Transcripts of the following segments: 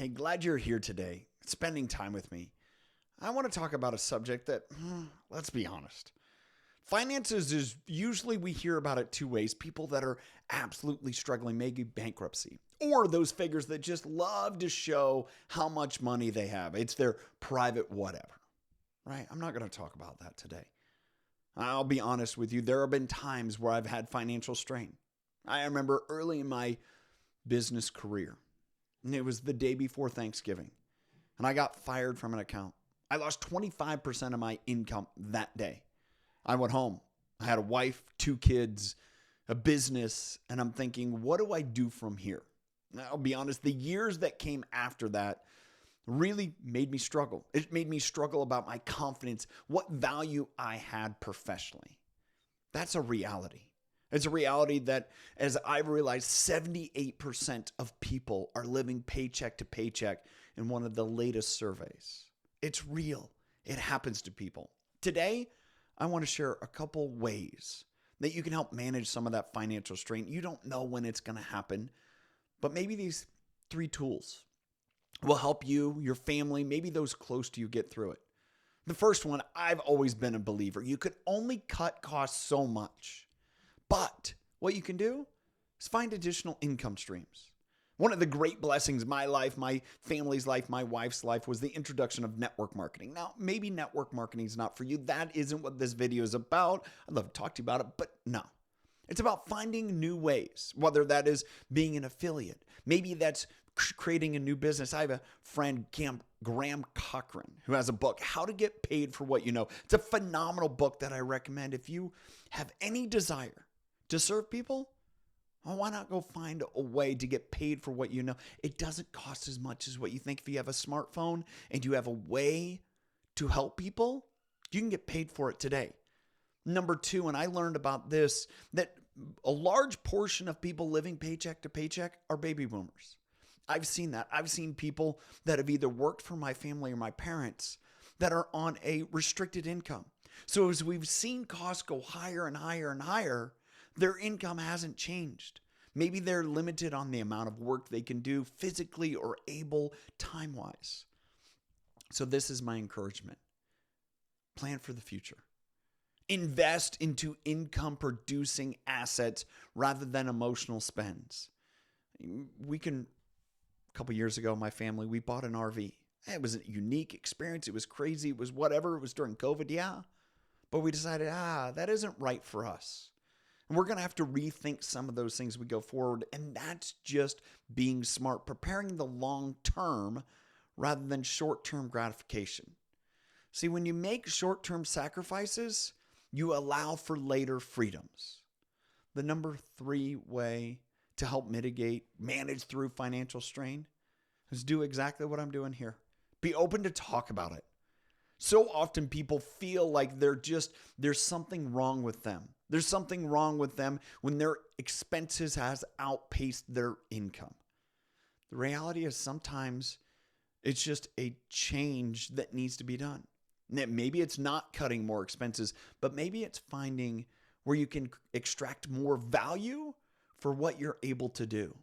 Hey, glad you're here today, spending time with me. I want to talk about a subject that, let's be honest, finances is usually we hear about it two ways: people that are absolutely struggling, maybe bankruptcy, or those figures that just love to show how much money they have. It's their private whatever, right? I'm not going to talk about that today. I'll be honest with you, there have been times where I've had financial strain. I remember early in my business career, and it was the day before Thanksgiving, and I got fired from an account. I lost 25% of my income that day. I went home. I had a wife, two kids, a business, and I'm thinking, what do I do from here? I'll be honest, the years that came after that really made me struggle. It made me struggle about my confidence, what value I had professionally. That's a reality. It's a reality that, as I've realized, 78% of people are living paycheck to paycheck in one of the latest surveys. It's real. It happens to people. Today, I want to share a couple ways that you can help manage some of that financial strain. You don't know when it's going to happen, but maybe these 3 tools will help you, your family, maybe those close to you get through it. The first one, I've always been a believer. You could only cut costs so much. But what you can do is find additional income streams. One of the great blessings in my life, my family's life, my wife's life was the introduction of network marketing. Now, maybe network marketing is not for you. That isn't what this video is about. I'd love to talk to you about it, but no. It's about finding new ways, whether that is being an affiliate. Maybe that's creating a new business. I have a friend, Graham Cochran, who has a book, How to Get Paid for What You Know. It's a phenomenal book that I recommend. If you have any desire to serve people, well, why not go find a way to get paid for what you know? It doesn't cost as much as what you think. If you have a smartphone and you have a way to help people, you can get paid for it today. Number 2, and I learned about this, that a large portion of people living paycheck to paycheck are baby boomers. I've seen that. I've seen people that have either worked for my family or my parents that are on a restricted income. So as we've seen costs go higher and higher and higher, their income hasn't changed. Maybe they're limited on the amount of work they can do physically or able time-wise. So this is my encouragement. Plan for the future. Invest into income-producing assets rather than emotional spends. A couple years ago, my family, we bought an RV. It was a unique experience. It was crazy. It was whatever. It was during COVID, yeah. But we decided, that isn't right for us. And we're going to have to rethink some of those things as we go forward. And that's just being smart, preparing the long term rather than short-term gratification. See, when you make short-term sacrifices, you allow for later freedoms. The number 3 way to help manage through financial strain is do exactly what I'm doing here. Be open to talk about it. So often people feel like there's something wrong with them. There's something wrong with them when their expenses has outpaced their income. The reality is sometimes it's just a change that needs to be done. Maybe it's not cutting more expenses, but maybe it's finding where you can extract more value for what you're able to do.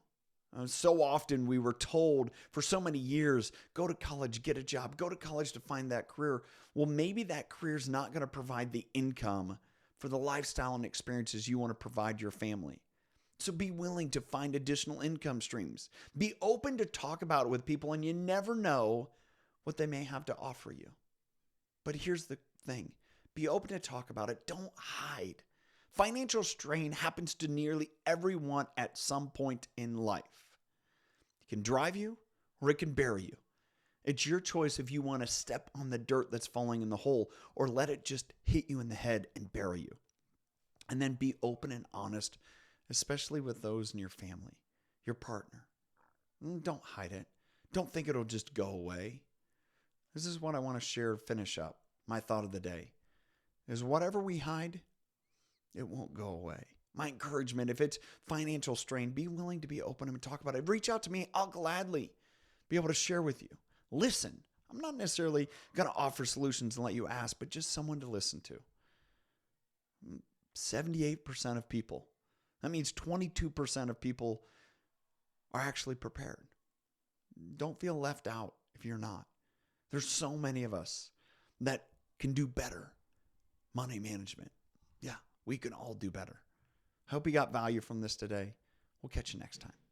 So often we were told for so many years, go to college, get a job, go to college to find that career. Well, maybe that career is not going to provide the income for the lifestyle and experiences you want to provide your family. So be willing to find additional income streams. Be open to talk about it with people, and you never know what they may have to offer you. But here's the thing. Be open to talk about it. Don't hide. Financial strain happens to nearly everyone at some point in life. It can drive you or it can bury you. It's your choice if you want to step on the dirt that's falling in the hole or let it just hit you in the head and bury you. And then be open and honest, especially with those in your family, your partner. Don't hide it. Don't think it'll just go away. This is what I want to finish up. My thought of the day is whatever we hide, it won't go away. My encouragement, if it's financial strain, be willing to be open and talk about it. Reach out to me. I'll gladly be able to share with you. Listen. I'm not necessarily going to offer solutions and let you ask, but just someone to listen to. 78% of people. That means 22% of people are actually prepared. don't feel left out if you're not. There's so many of us that can do better money management. Yeah, we can all do better. I hope you got value from this today. We'll catch you next time.